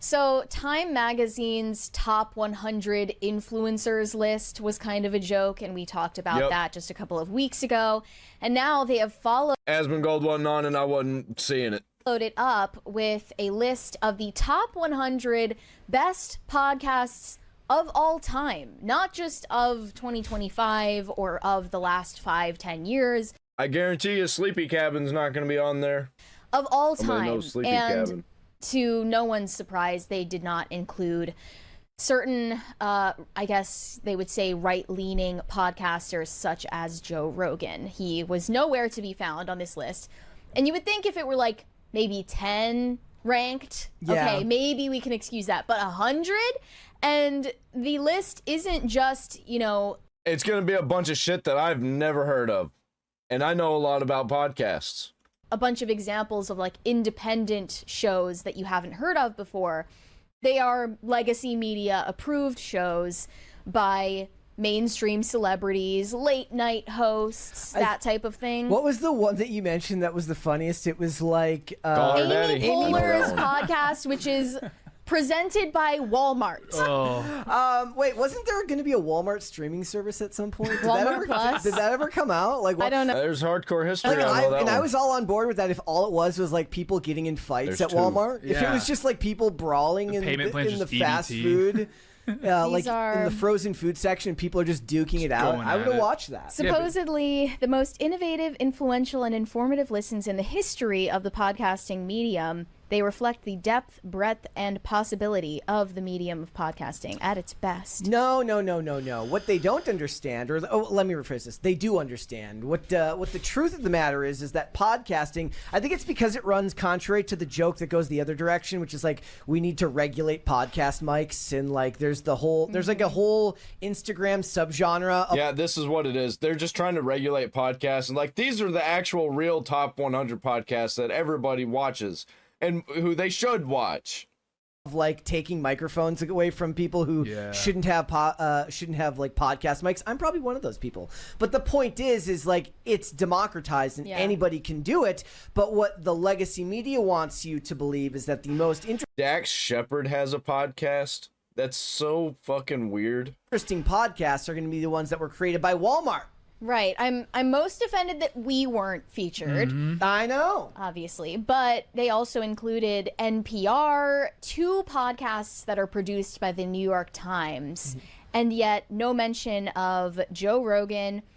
So Time Magazine's top 100 influencers list was kind of a joke, and we talked about that just a couple of weeks ago. And now they have followed Asmongold wasn't on and I wasn't seeing it. Followed it up with a list of the top 100 best podcasts of all time, not just of 2025 or of the last 5-10 years. I guarantee you Sleepy Cabin's not going to be on there. Of all time. No Sleepy and Cabin. To no one's surprise, they did not include certain, I guess they would say, right-leaning podcasters such as Joe Rogan. He was nowhere to be found on this list. And you would think if it were like maybe 10 ranked, okay, maybe we can excuse that. But 100? And the list isn't just, you know... It's going to be a bunch of shit that I've never heard of. And I know a lot about podcasts. A bunch of examples of like independent shows that you haven't heard of before. They are legacy media approved shows by mainstream celebrities, late night hosts, that type of thing. What was the one that you mentioned that was the funniest? It was like Amy Poehler's podcast, which is presented by Walmart. Oh. Wait, wasn't there going to be a Walmart streaming service at some point? Did that ever come out? Like, I don't know. There's hardcore history like, on all that and one. I was all on board with that if all it was like people getting in fights There's at two. Walmart. If it Yeah. was just like people brawling in the fast food, like in the frozen food section, people are just duking it out. I would have watched that. Supposedly, the most innovative, influential, and informative listens in the history of the podcasting medium. They reflect the depth, breadth, and possibility of the medium of podcasting at its best. No. What they don't understand, or let me rephrase this. They do understand. What the truth of the matter is that podcasting, I think it's because it runs contrary to the joke that goes the other direction, which is like we need to regulate podcast mics, and like there's like a whole Instagram subgenre. Yeah, this is what it is. They're just trying to regulate podcasts, and like these are the actual real top 100 podcasts that everybody watches. And who they should watch. Like taking microphones away from people who shouldn't have like podcast mics. I'm probably one of those people. But the point is like it's democratized and anybody can do it. But what the legacy media wants you to believe is that the most Dax Shepard has a podcast. That's so fucking weird. interesting podcasts are going to be the ones that were created by Walmart. Right. I'm most offended that we weren't featured. I know. Obviously. But they also included NPR, 2 podcasts that are produced by the New York Times, and yet no mention of Joe Rogan,